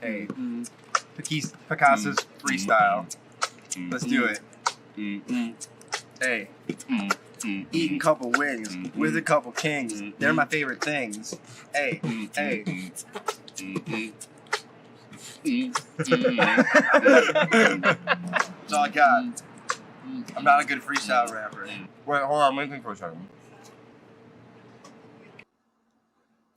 Hey, Picasso's freestyle. Let's do it. Hey, eating a couple wings with a couple kings. They're my favorite things. Hey, hey. That's all I got. I'm not a good freestyle rapper. Wait, hold on. Let me think for a second.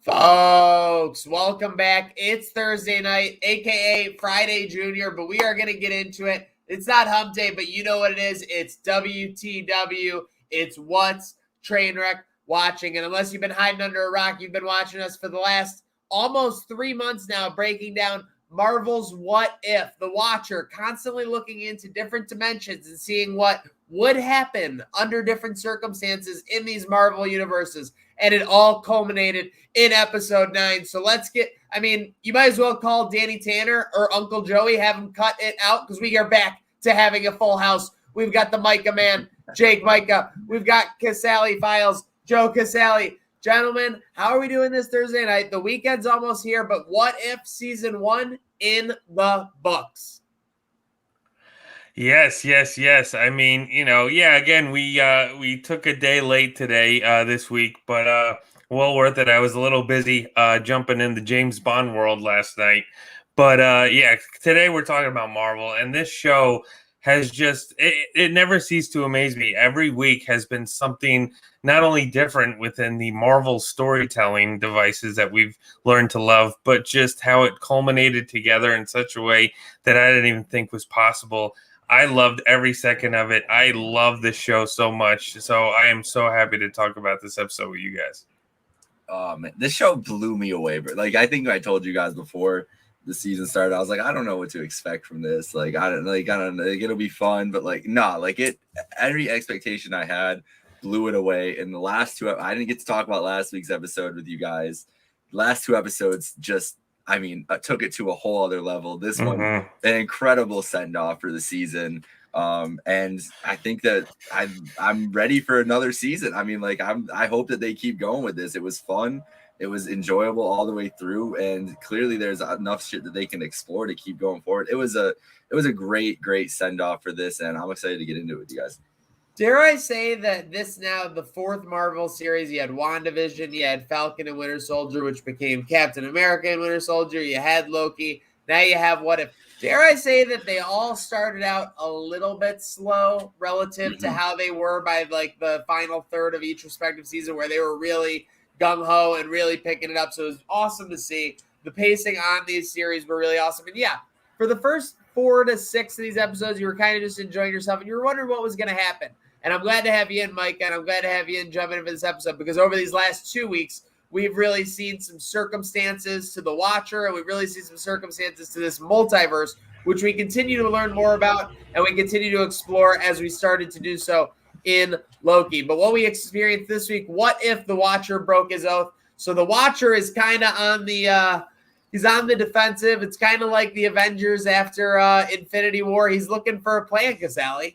Folks, welcome back. It's Thursday night, aka Friday Junior, but we are going to get into it. It's not hump day, but you know what it is. It's WTW. It's What's, TrainWreck, WaTching. And unless you've been hiding under a rock, you've been watching us for the last almost 3 months now, breaking down Marvel's What If, the Watcher, constantly looking into different dimensions and seeing what would happen under different circumstances in these Marvel universes. And it all culminated in episode 9. So let's get, you might as well call Danny Tanner or Uncle Joey, have him cut it out, because we are back to having a full house. We've got the Majka Man, Jake Majka. We've got CASALI Files, Joe CASALI. Gentlemen, how are we doing this Thursday night? The weekend's almost here, but What If Season 1 in the books? Yes. Again, we took a day late today this week, but well worth it. I was a little busy jumping in the James Bond world last night. But today we're talking about Marvel, and this show has just it never ceased to amaze me. Every week has been something not only different within the Marvel storytelling devices that we've learned to love, but just how it culminated together in such a way that I didn't even think was possible. I loved every second of it. I love this show so much. So I am so happy to talk about this episode with you guys. Oh man, this show blew me away. But I think I told you guys before the season started, I was like, I don't know what to expect from this. I don't know, it'll be fun, but every expectation I had blew it away. And the last two, I didn't get to talk about last week's episode with you guys. Last two episodes just, I took it to a whole other level. This one, an incredible send off for the season. And I think that I'm ready for another season. I hope that they keep going with this. It was fun. It was enjoyable all the way through, and clearly there's enough shit that they can explore to keep going forward. It was a great send off for this, and I'm excited to get into it with you guys. Dare I say that this now the fourth Marvel series? You had WandaVision, you had Falcon and Winter Soldier, which became Captain America and Winter Soldier. You had Loki. Now you have What If. Dare I say that they all started out a little bit slow relative to how they were by the final third of each respective season, where they were really gung-ho and really picking it up. So it was awesome to see. The pacing on these series were really awesome. And for the first 4 to 6 of these episodes, you were kind of just enjoying yourself and you were wondering what was going to happen. And I'm glad to have you in, Mike, and I'm glad to have you in jumping into this episode, because over these last 2 weeks, we've really seen some circumstances to the Watcher, and we've really seen some circumstances to this multiverse, which we continue to learn more about and we continue to explore as we started to do so in Loki. But what we experienced this week, what if the Watcher broke his oath? So the Watcher is kind of on the he's on the defensive. It's kind of like the Avengers after Infinity War. He's looking for a plan, CASALI.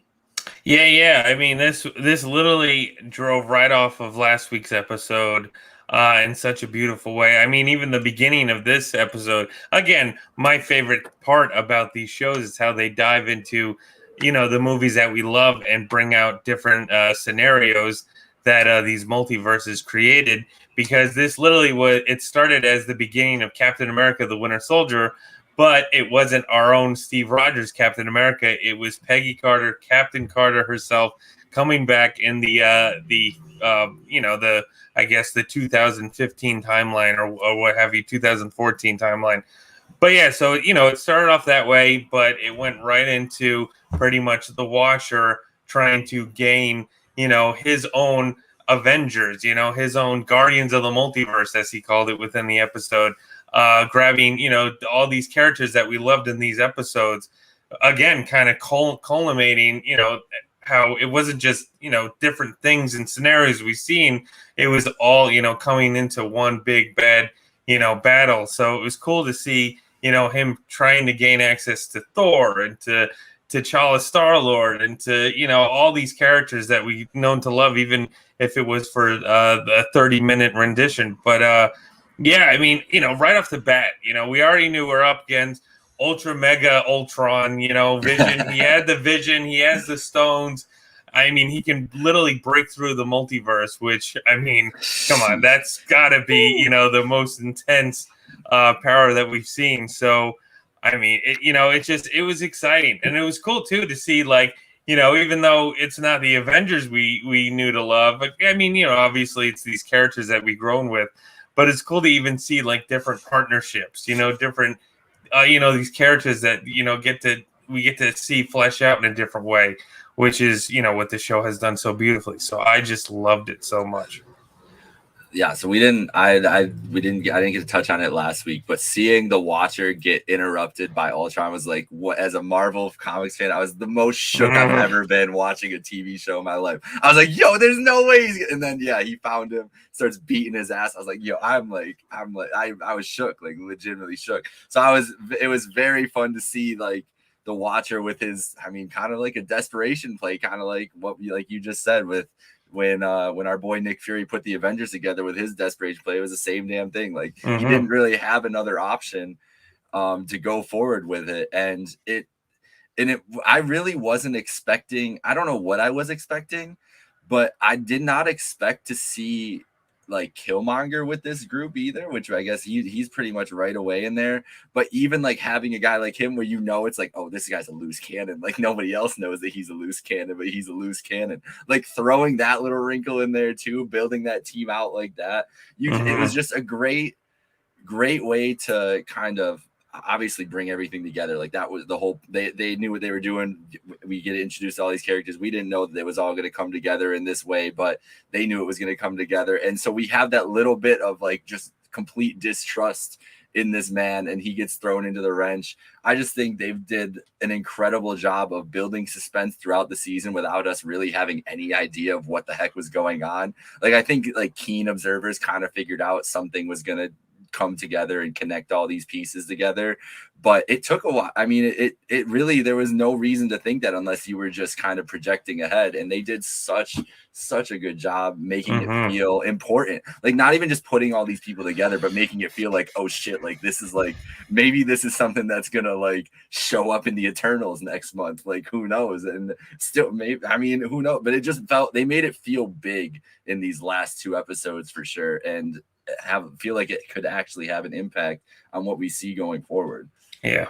Yeah. This literally drove right off of last week's episode in such a beautiful way. Even the beginning of this episode, again, my favorite part about these shows is how they dive into the movies that we love and bring out different scenarios that these multiverses created, because this literally it started as the beginning of Captain America, the Winter Soldier, but it wasn't our own Steve Rogers Captain America. It was Peggy Carter, Captain Carter herself, coming back in the 2015 timeline or what have you, 2014 timeline. But so it started off that way, but it went right into pretty much the Watcher trying to gain, his own Avengers, his own Guardians of the Multiverse, as he called it within the episode, grabbing, all these characters that we loved in these episodes, again, kind of culminating, how it wasn't just, different things and scenarios we've seen. It was all, coming into one big bad, battle. So it was cool to see, him trying to gain access to Thor and to T'Challa, Star-Lord, and to, all these characters that we've known to love, even if it was for a 30-minute rendition. But Yeah, I mean, right off the bat, we already knew we're up against Ultra Mega Ultron, Vision. He had the Vision. He has the stones. I mean, he can literally break through the multiverse, which, I mean, come on, that's got to be, the most intense power that we've seen. So, I mean, it was exciting. And it was cool, too, to see, like, even though it's not the Avengers we knew to love, but, I mean, obviously it's these characters that we've grown with. But it's cool to even see like different partnerships, different, these characters that we get to see flesh out in a different way, which is what the show has done so beautifully. So I just loved it so much. Yeah, so I didn't get to touch on it last week, but seeing the Watcher get interrupted by Ultron was like, what, as a Marvel comics fan, I was the most shook I've ever been watching a TV show in my life. I was like, yo, there's no way and then he found him, starts beating his ass. I was like, yo, I was shook, like legitimately shook. So it was very fun to see like the Watcher with his, I mean, kind of like a desperation play, kind of like what you just said with when our boy Nick Fury put the Avengers together with his desperation play. It was the same damn thing. Like he didn't really have another option to go forward with it. And I really wasn't expecting, I don't know what I was expecting, but I did not expect to see like Killmonger with this group either, which I guess he's pretty much right away in there. But even like having a guy like him where it's like, oh, this guy's a loose cannon. Like nobody else knows that he's a loose cannon, but he's a loose cannon. Like throwing that little wrinkle in there too, building that team out like that. It was just a great way to kind of obviously bring everything together. Like that was the whole, they knew what they were doing. We get introduced to all these characters. We didn't know that it was all going to come together in this way, but they knew it was going to come together. And so we have that little bit of like just complete distrust in this man, and he gets thrown into the wrench. I just think they did an incredible job of building suspense throughout the season without us really having any idea of what the heck was going on. Like I think like keen observers kind of figured out something was going to come together and connect all these pieces together, but it took a while. I mean, it really, there was no reason to think that unless you were just kind of projecting ahead, and they did such a good job making it feel important. Like not even just putting all these people together, but making it feel like, oh shit, like this is like, maybe this is something that's gonna like show up in the Eternals next month. Like who knows? And still, maybe, I mean, who knows? But it just they made it feel big in these last 2 episodes for sure, and feel like it could actually have an impact on what we see going forward. Yeah.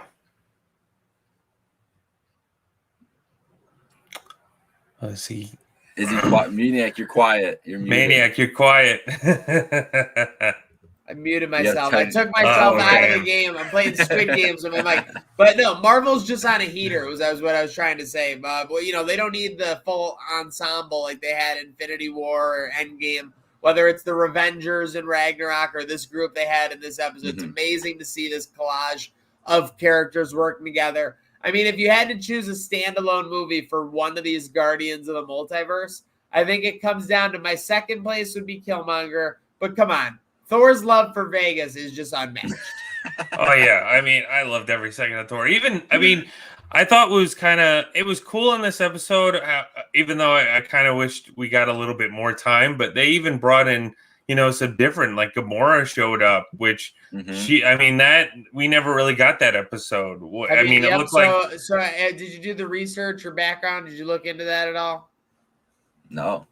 Let's see. Is he quiet? Maniac, you're quiet. You're muted. Maniac, you're quiet. I muted myself. I took myself out of the game. I'm playing Squid Games with my mic. But no, Marvel's just on a heater. That was what I was trying to say. But they don't need the full ensemble like they had in Infinity War or Endgame. Whether it's the Revengers and Ragnarok or this group they had in this episode, it's amazing to see this collage of characters working together. I mean, if you had to choose a standalone movie for one of these Guardians of the Multiverse, I think it comes down to my second place would be Killmonger. But come on, Thor's love for Vegas is just unmatched. Oh, yeah. I mean, I loved every second of Thor. I thought it was cool in this episode, even though I kind of wished we got a little bit more time, but they even brought in, some different, like Gamora showed up, which that we never really got that episode. It looked like. So did you do the research or background? Did you look into that at all? No.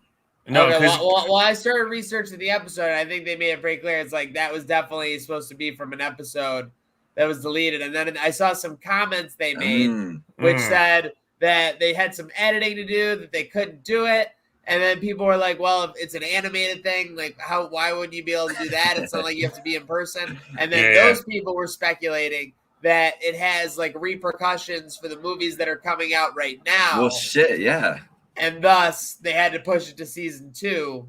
No. Okay, well, I started researching the episode. I think they made it pretty clear. It's like that was definitely supposed to be from an episode that was deleted. And then I saw some comments they made, which said that they had some editing to do, that they couldn't do it. And then people were like, well, if it's an animated thing, like why wouldn't you be able to do that? It's not like you have to be in person. And then those people were speculating that it has like repercussions for the movies that are coming out right now. Well, shit, yeah. And thus they had to push it to season 2.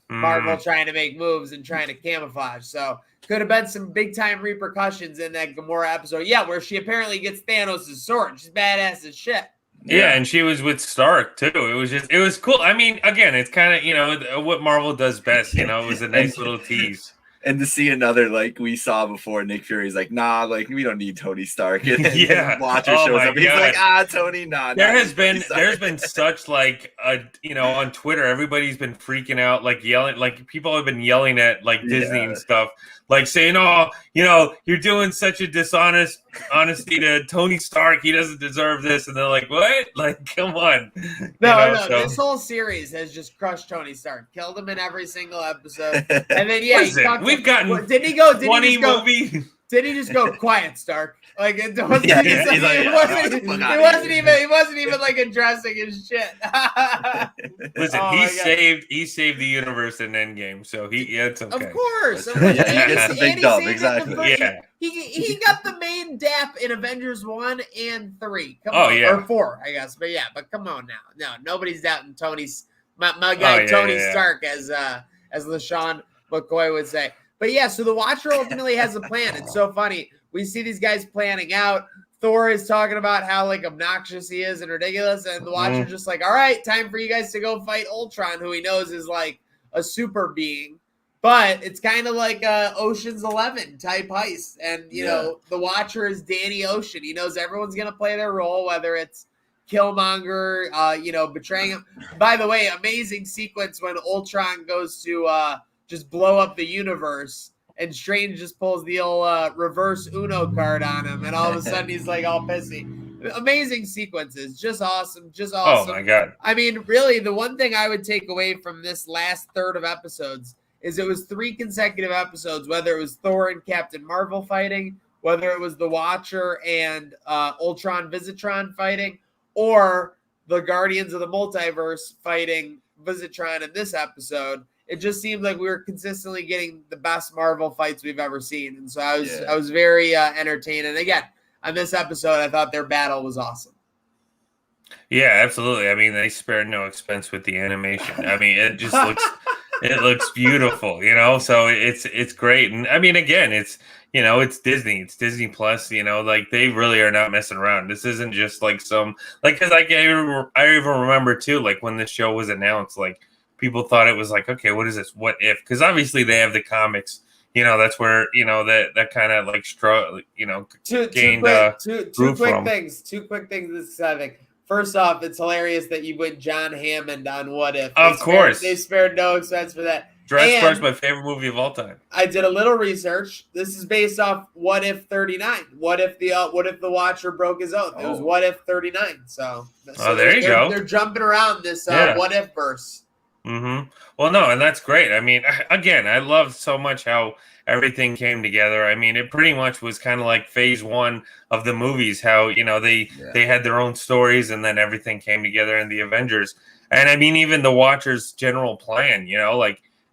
Marvel trying to make moves and trying to camouflage. So could have been some big time repercussions in that Gamora episode. Yeah, where she apparently gets Thanos' sword. She's badass as shit. Yeah, and she was with Stark too. It was cool. I mean, again, it's kind of, what Marvel does best, it was a nice little tease. And to see another, like we saw before, Nick Fury's like, nah, like we don't need Tony Stark. And yeah. Watcher shows up. He's like, Tony, nah. There's been such like on Twitter, everybody's been freaking out, like yelling, like people have been yelling at like Disney and stuff, like saying, "Oh, you're doing such a honesty to Tony Stark. He doesn't deserve this." And they're like, "What? Like, come on." No. This whole series has just crushed Tony Stark, killed him in every single episode, and then we've gotten didn't he go? 20 movies. Did he just go quiet, Stark? Like it wasn't, Yeah, he wasn't even like addressing his shit. Listen, he saved the universe in Endgame, so it's okay. Of course, he gets the big dub, exactly. He got the main dap in Avengers 1 and 3. Or 4, I guess. But come on now. No, nobody's doubting my guy Tony Stark, as LaShawn McCoy would say. But yeah, so the Watcher ultimately has a plan. It's so funny. We see these guys planning out. Thor is talking about how like obnoxious he is and ridiculous, and the Watcher's just like, all right, time for you guys to go fight Ultron, who he knows is like a super being. But it's kind of like a Ocean's 11 type heist. And, the Watcher is Danny Ocean. He knows everyone's going to play their role, whether it's Killmonger, betraying him. By the way, amazing sequence when Ultron goes to just blow up the universe, and Strange just pulls the old reverse Uno card on him, and all of a sudden he's like all pissy. Amazing sequences, just awesome. Oh my god! I mean, really, the one thing I would take away from this last third of episodes is it was 3 consecutive episodes, whether it was Thor and Captain Marvel fighting, whether it was the Watcher and Ultron Visitron fighting, or the Guardians of the Multiverse fighting Visitron in this episode. It just seemed like we were consistently getting the best Marvel fights we've ever seen. And so I was very entertained. And again, on this episode, I thought their battle was awesome. Yeah, absolutely. I mean, they spared no expense with the animation. I mean, it just looks beautiful, so it's great. And I mean, again, it's Disney, it's Disney Plus, like they really are not messing around. This isn't just like because I even remember too, like when this show was announced, like, people thought it was like, okay, what is this? What if? Because obviously they have the comics. That's where that kind of like gained two quick things. Two quick things. This exciting. First off, it's hilarious that you went John Hammond on What If. Of course, they spared no expense for that. Jurassic Park's my favorite movie of all time. I did a little research. This is based off What If 39. What if the Watcher broke his oath? It was What If 39. So there you go. They're jumping around this What If verse. Mm-hmm. Well, no, and that's great. I mean, again, I love so much how everything came together. I mean, it pretty much was kind of like phase 1 of the movies, how, they had their own stories and then everything came together in the Avengers. And I mean, even the Watcher's general plan,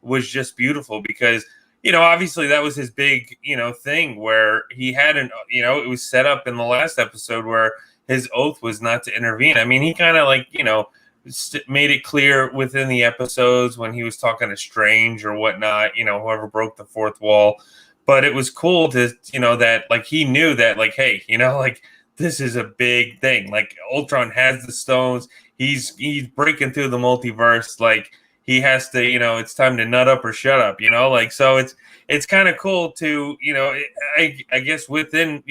was just beautiful because, obviously that was his big, thing where he had it was set up in the last episode where his oath was not to intervene. I mean, he kind of like, made it clear within the episodes when he was talking to Strange or whatnot, whoever broke the fourth wall. But it was cool to, that like he knew that like, hey, like this is a big thing. Like Ultron has the stones. He's breaking through the multiverse. Like he has to, it's time to nut up or shut up, like, so it's kind of cool to, I guess within,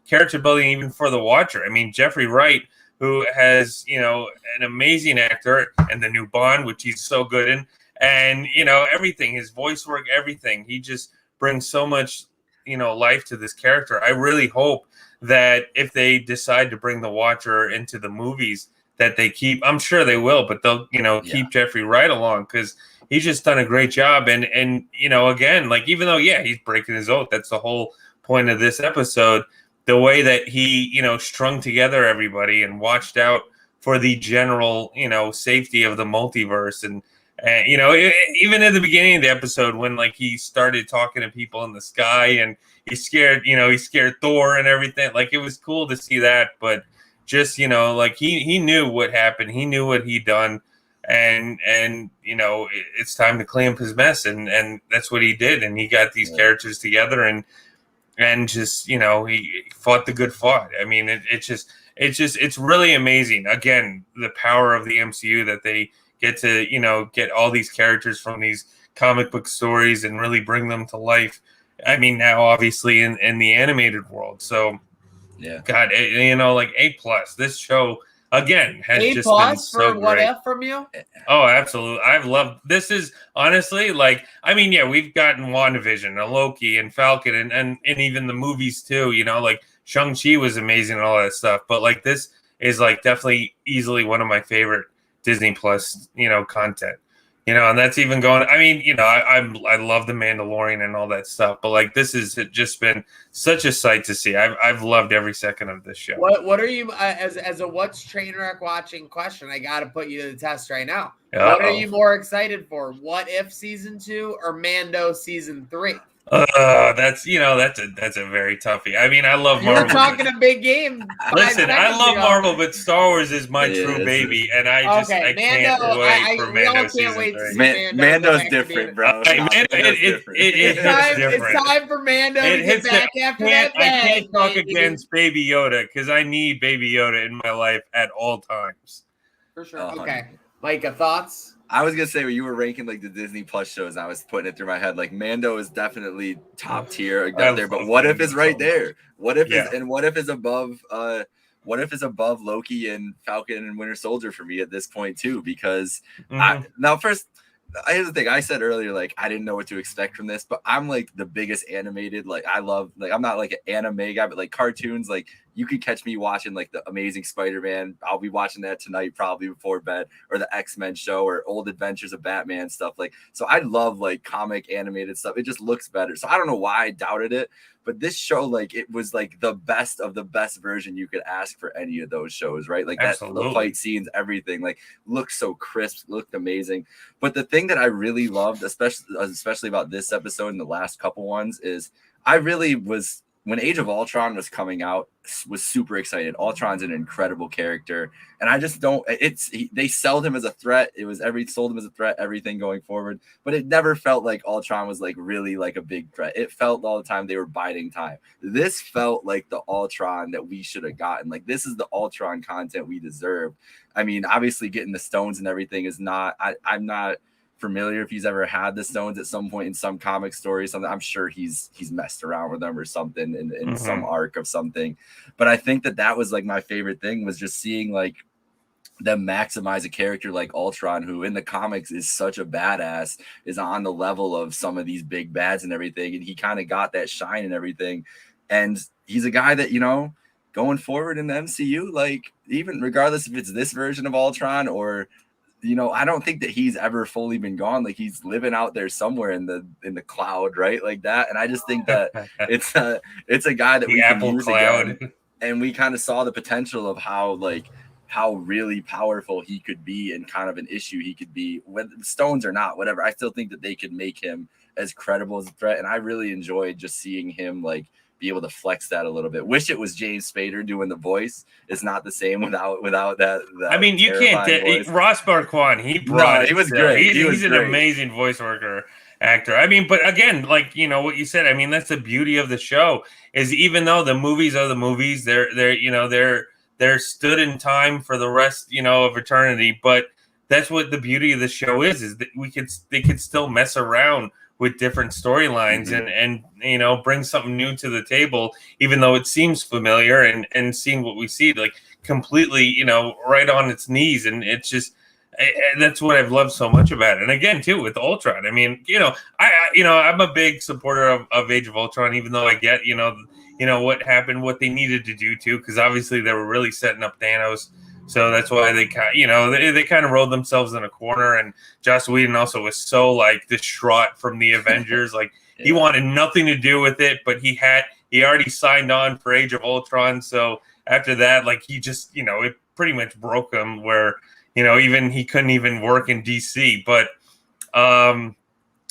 character building even for the Watcher. I mean, Jeffrey Wright, who has, an amazing actor and the new Bond, which he's so good in, and, everything, his voice work, everything. He just brings so much, life to this character. I really hope that if they decide to bring the Watcher into the movies, that they keep, I'm sure they will, but they'll, keep Jeffrey Wright along because he's just done a great job. And, again, like, even though, he's breaking his oath, that's the whole point of this episode. The way that he, strung together everybody and watched out for the general, safety of the multiverse. And even at the beginning of the episode when like he started talking to people in the sky and he scared Thor and everything, like it was cool to see that. But just, like he knew what happened. He knew what he'd done. And it's time to clean up his mess. And that's what he did. And he got these characters together and just, he fought the good fight. I mean, it's really amazing. Again, the power of the MCU that they get to, get all these characters from these comic book stories and really bring them to life. I mean, now obviously in the animated world. So, God, like A+. This show, again has A just been plus so for What great. If from you? Oh, absolutely. I've loved this. Is honestly like, I mean, yeah, we've gotten WandaVision and Loki and Falcon and even the movies too, you know, like Shang-Chi was amazing and all that stuff. But like this is like definitely easily one of my favorite Disney Plus, you know, content. You know, and that's even going. I mean, you know, I love the Mandalorian and all that stuff, but like this has just been such a sight to see. I've loved every second of this show. What are you as a what's TrainWreck watching question? I got to put you to the test right now. Uh-oh. What are you more excited for? What If season 2 or Mando season 3? That's that's a very toughie. I mean, I love You were Marvel. talking a big game. Listen, I love Marvel, but Star Wars is my Yeah, true this baby, and I can't Mando, wait for we all Mando can't season wait to 3. see Mando Mando's back to different, being- bro. Hey, Nah, man, Mando's it different. hits different. It's time for Mando to get back after that I bag. can't talk baby. against Baby Yoda because I need Baby Yoda in my life at all times. For sure. 100%. Okay. Micah, thoughts? I was gonna say when you were ranking like the Disney Plus shows, I was putting it through my head. Like Mando is definitely top tier up there, but What If is right there. What If is and What If is above What If is above Loki and Falcon and Winter Soldier for me at this point too, because here's the thing. I said earlier, like I didn't know what to expect from this, but I'm like the biggest animated. Like I love, like I'm not like an anime guy, but like cartoons. Like you could catch me watching like the Amazing Spider-Man. I'll be watching that tonight, probably before bed, or the X-Men show, or Old Adventures of Batman stuff. Like so, I love like comic animated stuff. It just looks better. So I don't know why I doubted it, but this show, like it was like the best of the best version you could ask for any of those shows, right? Like that's the fight scenes, everything like looked so crisp, looked amazing. But the thing that I really loved, especially about this episode and the last couple ones, is I really was, when Age of Ultron was coming out, was super excited. Ultron's an incredible character, and I just don't. They sold him as a threat. Sold him as a threat, everything going forward, but it never felt like Ultron was like really like a big threat. It felt all the time they were biding time. This felt like the Ultron that we should have gotten. Like this is the Ultron content we deserve. I mean, obviously getting the stones and everything is not. I'm not familiar if he's ever had the stones at some point in some comic story, something. I'm sure he's messed around with them or something in some arc of something. But I think that was like my favorite thing, was just seeing like them maximize a character like Ultron, who in the comics is such a badass, is on the level of some of these big bads and everything. And he kind of got that shine and everything. And he's a guy that, you know, going forward in the MCU, like even regardless if it's this version of Ultron or, you know, I don't think that he's ever fully been gone. Like he's living out there somewhere in the cloud, right? Like that. And I just think that it's a guy that we can use again. And we kind of saw the potential of how really powerful he could be and kind of an issue he could be, whether stones or not, whatever. I still think that they could make him as credible as a threat. And I really enjoyed just seeing him like be able to flex that a little bit. Wish it was James Spader doing the voice. It's not the same without that I mean, you can't. Ross Marquand, he brought it. He was great. He's an amazing voice worker actor. I mean, but again, like, you know what you said, I mean, that's the beauty of the show, is even though the movies are the movies, they're stood in time for the rest, you know, of eternity. But that's what the beauty of the show is that they could still mess around with different storylines and you know, bring something new to the table, even though it seems familiar, and seeing what we see like completely, you know, right on its knees. And it's just, that's what I've loved so much about it. And again, too, with Ultron, I mean, you know, I'm a big supporter of Age of Ultron, even though I get, you know what happened, what they needed to do too, because obviously they were really setting up Thanos. So that's why they kind of rolled themselves in a corner. And Joss Whedon also was so like distraught from the Avengers. Like he wanted nothing to do with it, but he already signed on for Age of Ultron. So after that, like he just, you know, it pretty much broke him where, you know, even he couldn't even work in DC. But,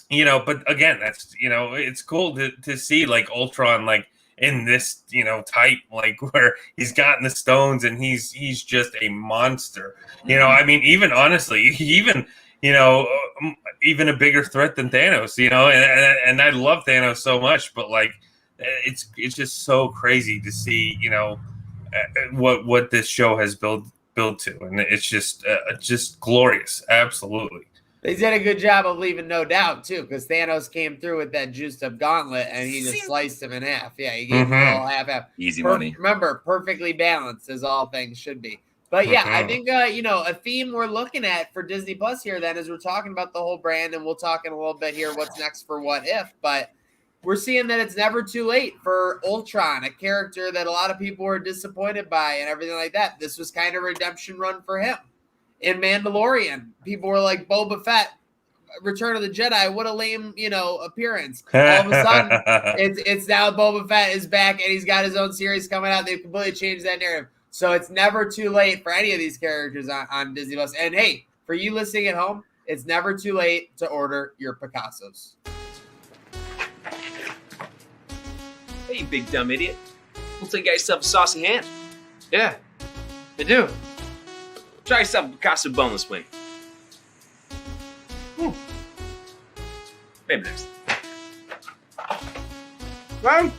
you know, but again, that's, you know, it's cool to see like Ultron, like, in this, you know, type, like where he's gotten the stones and he's just a monster. You know, I mean, even honestly, even a bigger threat than Thanos, you know, and I love Thanos so much, but like it's just so crazy to see, you know, what this show has built to, and it's just glorious. Absolutely. They did a good job of leaving no doubt, too, because Thanos came through with that juiced-up gauntlet, and he just sliced him in half. Yeah, he gave him a little half-half. Easy money. Remember, perfectly balanced, as all things should be. But yeah, I think a theme we're looking at for Disney Plus here then is we're talking about the whole brand, and we'll talk in a little bit here what's next for What If, but we're seeing that it's never too late for Ultron, a character that a lot of people were disappointed by and everything like that. This was kind of a redemption run for him. In Mandalorian, people were like, Boba Fett, Return of the Jedi, what a lame, appearance. All of a sudden, it's now Boba Fett is back and he's got his own series coming out. They've completely changed that narrative. So it's never too late for any of these characters on Disney Plus. And hey, for you listening at home, it's never too late to order your Picassos. Hey, you big dumb idiot. Looks like you got yourself a saucy hand. Yeah, I do. Try yourself a Picasso boneless wing. Maybe next. Well,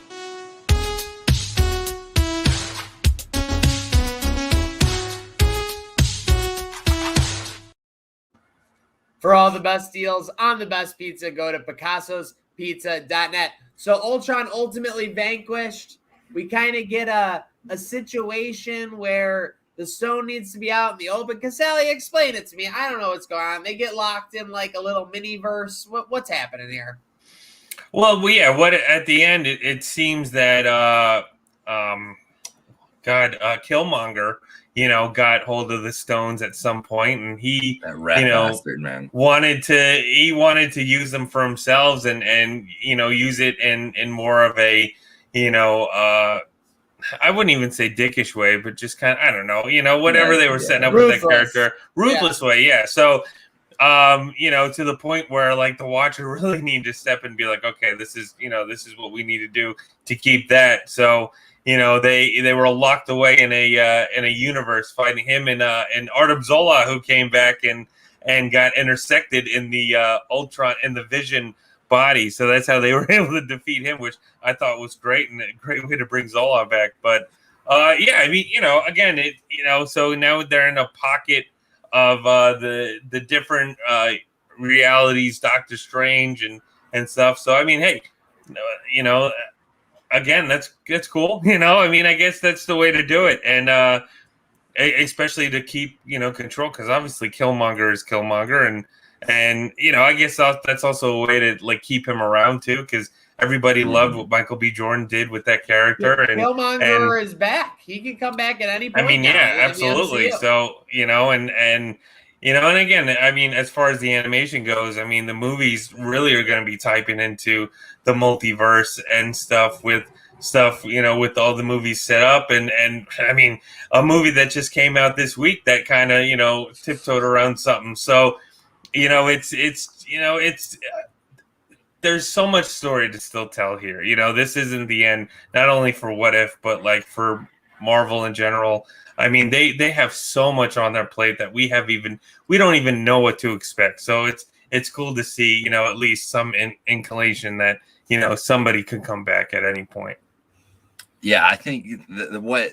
For all the best deals on the best pizza, go to Picasso'sPizza.net. So Ultron ultimately vanquished. We kind of get a situation where the stone needs to be out in the open. CASALI, explain it to me. I don't know what's going on. They get locked in like a little mini-verse. What's happening here? Well, yeah. What at the end? It seems that Killmonger, got hold of the stones at some point, and he, That rat bastard, man. wanted to use them for himself, and use it in more of a, I wouldn't even say dickish way, but just kind of, I don't know, whatever they were setting up with that character, ruthless way, yeah. So, to the point where like the Watcher really need to step and be like, okay, this is what we need to do to keep that. So, they were locked away in a universe fighting him and Artem Zola, who came back and got intersected in the Ultron in the Vision body. So that's how they were able to defeat him, which I thought was great and a great way to bring Zola back. But again, so now they're in a pocket of the different realities, Doctor Strange and stuff. So I mean, hey, again, that's cool. I guess that's the way to do it, and especially to keep control, because obviously Killmonger is Killmonger, and I guess that's also a way to like keep him around too, because everybody loved what Michael B. Jordan did with that character. And Killmonger is back. He can come back at any point. I mean, yeah, absolutely. So and again, I mean, as far as the animation goes, I mean, the movies really are going to be typing into the multiverse and stuff with all the movies set up. And I mean, a movie that just came out this week that kind of, tiptoed around something. So, it's there's so much story to still tell here. This isn't the end, not only for What If, but like for Marvel in general. I mean, they have so much on their plate that we don't even know what to expect. So it's cool to see, at least some inclination that, somebody could come back at any point. Yeah, I think what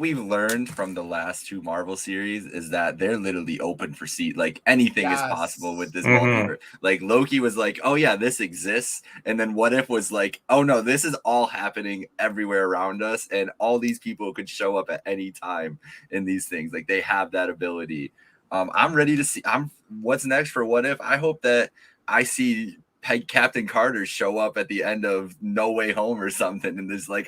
we've learned from the last two Marvel series is that they're literally open for seat. Like anything is possible with this multiverse. Like Loki was like, "Oh yeah, this exists," and then What If was like, "Oh no, this is all happening everywhere around us, and all these people could show up at any time in these things. Like they have that ability." I'm ready to see. What's next for What If? I hope that I see Captain Carter show up at the end of No Way Home or something, and there's like,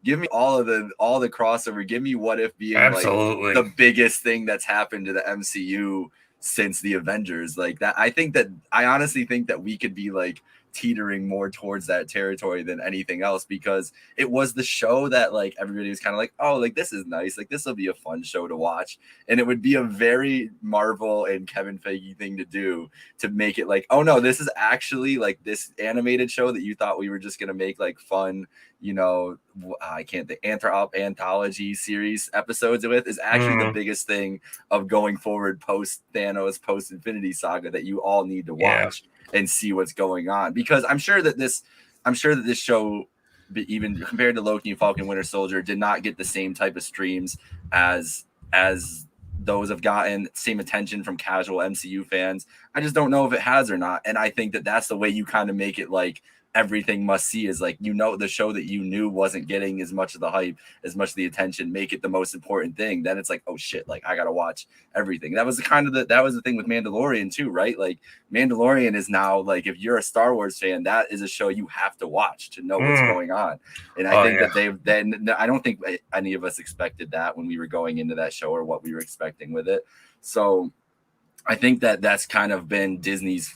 give me all the crossover. Give me What If being like the biggest thing that's happened to the MCU since the Avengers. Like that, I honestly think that we could be like teetering more towards that territory than anything else, because it was the show that like everybody was kind of like, oh, like this is nice, like this will be a fun show to watch, and it would be a very Marvel and Kevin Feige thing to do, to make it like, oh no, this is actually like this animated show that you thought we were just gonna make like fun, I can't think, anthology series episodes with, is actually the biggest thing of going forward post Thanos, post Infinity Saga, that you all need to watch and see what's going on. Because I'm sure that this show, even compared to Loki and Falcon Winter Soldier, did not get the same type of streams as those have gotten, same attention from casual MCU fans. I just don't know if it has or not. And I think that that's the way you kind of make it like everything must see is like, the show that you knew wasn't getting as much of the hype, as much of the attention, make it the most important thing. Then it's like, oh shit, like I gotta watch everything. That was the thing with Mandalorian too, right? Like Mandalorian is now like, if you're a Star Wars fan, that is a show you have to watch to know what's going on. And I think that I don't think any of us expected that when we were going into that show or what we were expecting with it. So I think that that's kind of been Disney's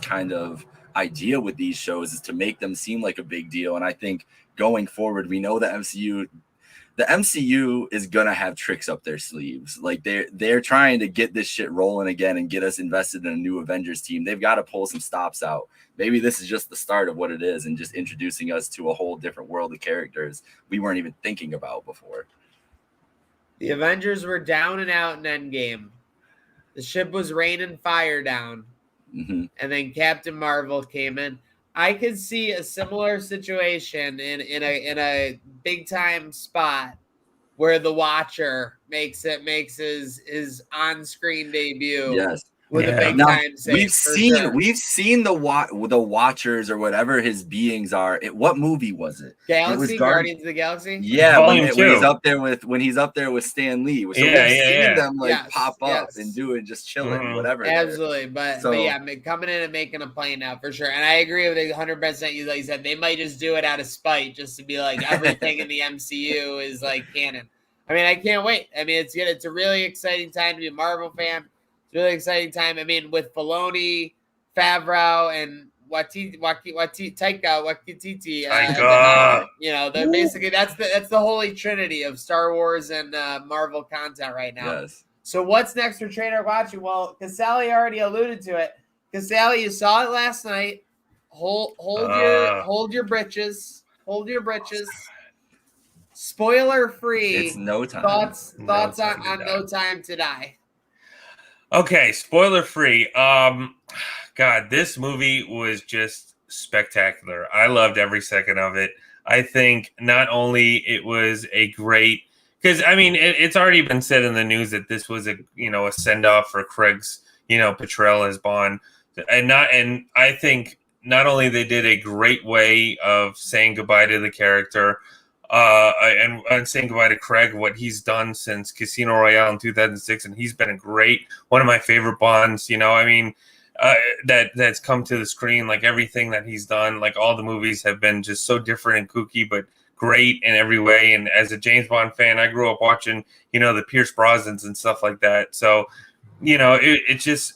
kind of idea with these shows, is to make them seem like a big deal. And I think going forward, we know the MCU is gonna have tricks up their sleeves. Like they're trying to get this shit rolling again and get us invested in a new Avengers team. They've got to pull some stops out. Maybe this is just the start of what it is, and just introducing us to a whole different world of characters we weren't even thinking about before. The Avengers were down and out in Endgame. The ship was raining fire down. Mm-hmm. And then Captain Marvel came in. I could see a similar situation in a big time spot where the Watcher makes his on screen debut. Yes. With a big Now, time save. We've seen the Watchers or whatever his beings are. What movie was it? Galaxy, Guardians of the Galaxy. Yeah, when he's up there with Stan Lee. So we've seen them pop up and doing just chilling, whatever. Absolutely, but yeah, coming in and making a play now for sure. And I agree with it 100%. You like you said, they might just do it out of spite, just to be like everything in the MCU is like canon. I mean, I can't wait. I mean, it's a really exciting time to be a Marvel fan. It's a really exciting time. I mean, with Filoni, Favreau, and Taika Waititi. They're basically that's the holy trinity of Star Wars and Marvel content right now. Yes. So what's next for TrainWreck WaTching? Well, CASALI already alluded to it. CASALI, you saw it last night. Hold your britches. Hold your britches. Spoiler free. It's no time. Thoughts on No Time to Die. Okay, spoiler free. God, this movie was just spectacular. I loved every second of it. I think not only it was a great, because I mean it's already been said in the news that this was a send off for Craig's portrayal as Bond, and I think not only they did a great way of saying goodbye to the character. And saying goodbye to Craig, what he's done since Casino Royale in 2006, and he's been one of my favorite Bonds. That's come to the screen. Like everything that he's done, like all the movies have been just so different and kooky, but great in every way. And as a James Bond fan, I grew up watching, the Pierce Brosnans and stuff like that. So, it's just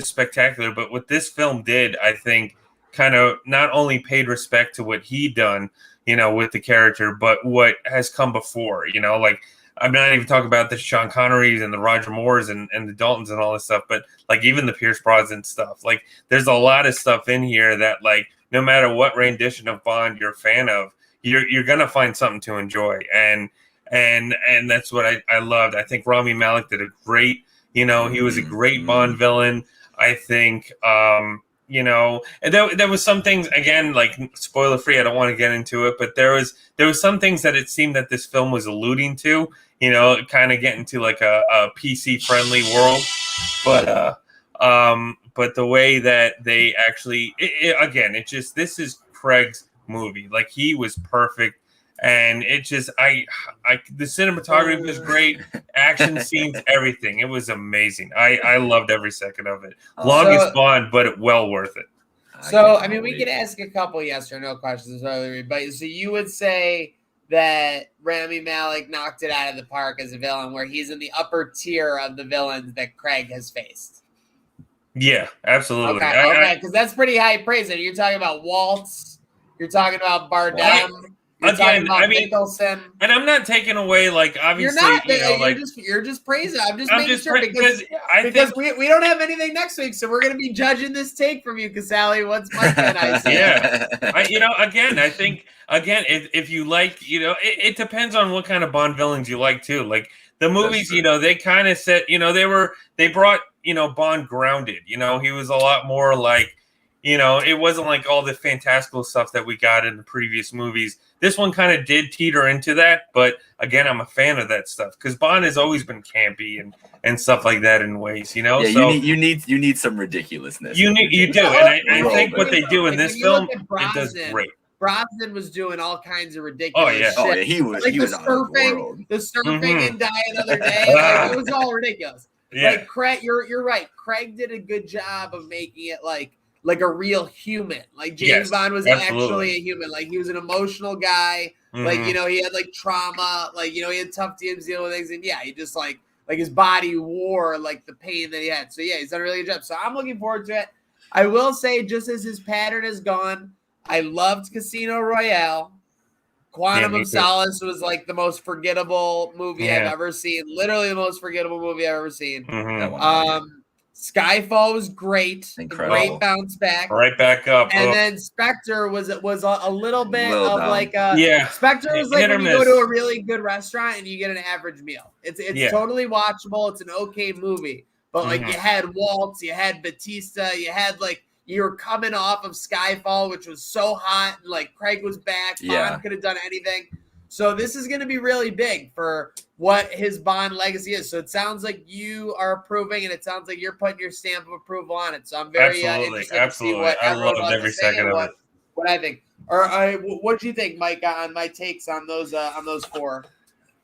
spectacular. But what this film did, I think, kind of not only paid respect to what he'd done, with the character, but what has come before, like I'm not even talking about the Sean Connerys and the Roger Moores and the Daltons and all this stuff, but like even the Pierce Brosnan stuff, like there's a lot of stuff in here that like, no matter what rendition of Bond you're a fan of, you're going to find something to enjoy. And that's what I loved. I think Rami Malek did a great, he was a great Bond villain. I think, and there was some things, again, like spoiler free, I don't want to get into it, but there was some things that it seemed that this film was alluding to, kind of getting to like a PC friendly world, but the way that they actually, this is Craig's movie. Like he was perfect. And it just, the cinematography was great, action scenes, everything. It was amazing. I loved every second of it. Longest Bond, but well worth it. So, I mean, we could ask a couple yes or no questions, but so you would say that Rami Malek knocked it out of the park as a villain, where he's in the upper tier of the villains that Craig has faced. Yeah, absolutely. Okay, because that's pretty high praise. And you're talking about Waltz, you're talking about Bardem. Again, I mean, Nicholson. And I'm not taking away, like, obviously, you're not. You're just praising. I'm just making sure because we don't have anything next week, so we're going to be judging this take from you, CASALI. What's Mike and I say? Yeah, I think if you like, it depends on what kind of Bond villains you like too. Like the movies, they kind of set, they brought, Bond grounded. He was a lot more like. You know, it wasn't like all the fantastical stuff that we got in the previous movies. This one kind of did teeter into that, but again, I'm a fan of that stuff because Bond has always been campy and stuff like that in ways, you know. Yeah, so you need some ridiculousness. you do, and I think what they do in this film, it does great. Brosnan was doing all kinds of ridiculous shit. Oh yeah, he was. Like he was out of the world. the surfing and Die Another Day. Like, it was all ridiculous. Yeah. Like Craig, you're right. Craig did a good job of making it like a real human. Like James Bond was actually a human. Like he was an emotional guy. Like, you know, he had like trauma. Like, you know, he had tough times dealing with things. And yeah, he just like his body wore like the pain that he had. So yeah, he's done a really good job. So I'm looking forward to it. I will say, just as his pattern is gone, I loved Casino Royale. Quantum of Solace was like the most forgettable movie I've ever seen. Literally the most forgettable movie I've ever seen. Skyfall was great. Incredible. Great bounce back. Right back up. And then Spectre was a little bit of down. like Spectre was like when you go to a really good restaurant and you get an average meal. It's totally watchable. It's an okay movie. But like you had Waltz, you had Batista, you had like you were coming off of Skyfall, which was so hot, and like Craig was back. Bond could have done anything. So this is going to be really big for what his Bond legacy is. So it sounds like you are approving, and it sounds like you're putting your stamp of approval on it. So I'm very interested to see what everyone wants to say and what I think. Or what do you think, Mike, on my takes on those four?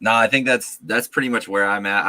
No, I think that's pretty much where I'm at.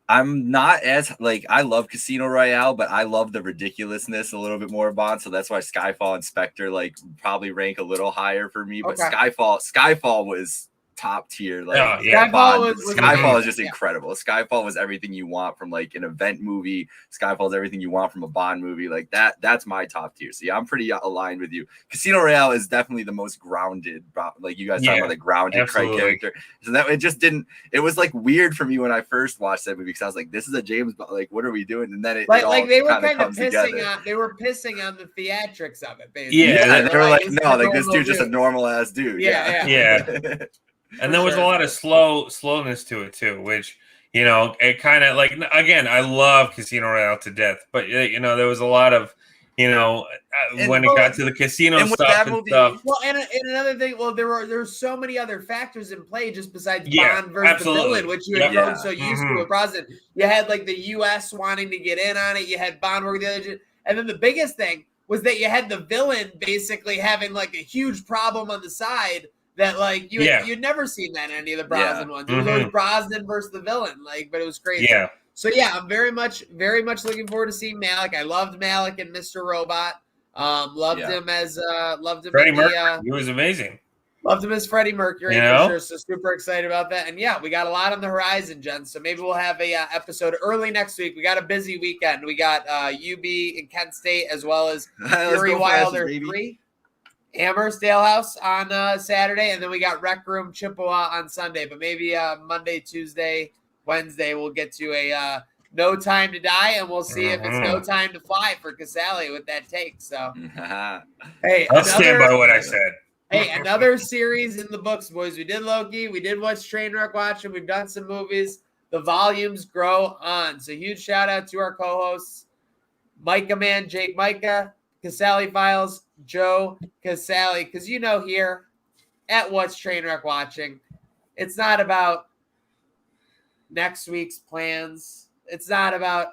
I'm not as like I love Casino Royale, but I love the ridiculousness a little bit more, Bond. So that's why Skyfall and Spectre like probably rank a little higher for me. But Skyfall was top tier. Like Skyfall is just incredible. Skyfall was everything you want from like an event movie. Skyfall is everything you want from a Bond movie. Like that's my top tier. So yeah, I'm pretty aligned with you. Casino Royale is definitely the most grounded. Like you guys talking about the grounded Craig character. So that it just didn't. It was like weird for me when I first watched that movie because I was like, this is a James Bond. Like, what are we doing? And then they were kind of pissing they were pissing on the theatrics of it. Basically. Yeah, they were like, no, like this dude's just a normal ass dude. Yeah. And there was a lot of slowness to it too, which, you know, it kind of like, again, I love Casino Royale to death, but you know, there was a lot of, you know, when it got to the casino stuff and stuff. Well, and another thing, well, there were so many other factors in play just besides Bond versus the villain, which you had grown so used to with Brosnan. You had like the U.S. wanting to get in on it. You had Bond working the other, and then the biggest thing was that you had the villain basically having like a huge problem on the side. That like you'd never seen that in any of the Brosnan ones. It was always Brosnan versus the villain, like, but it was crazy. Yeah. So yeah, I'm very much looking forward to seeing Malik. I loved Malik and Mr. Robot. Loved him as Freddie Mercury. He was amazing. Loved him as Freddie Mercury for sure. So super excited about that. And yeah, we got a lot on the horizon, Jen. So maybe we'll have a episode early next week. We got a busy weekend. We got UB and Kent State as well as Fury Wilder 3. Amherst Alehouse on Saturday, and then we got Rec Room Chippewa on Sunday. But maybe Monday, Tuesday, Wednesday, we'll get to a No Time to Die, and we'll see if it's No Time to Fly for Casali with that take. So, hey, I'll stand by what I said. Hey, another series in the books, boys. We did Loki. We did watch TrainWreck Watching. We've done some movies. The volumes grow on. So huge shout out to our co-hosts, Majka Man, Jake Majka, Casali Files, Joe Casali, because you know here at What's TrainWreck Watching, it's not about next week's plans. It's not about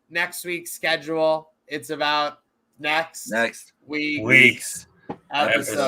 next week's schedule. It's about next week's episode.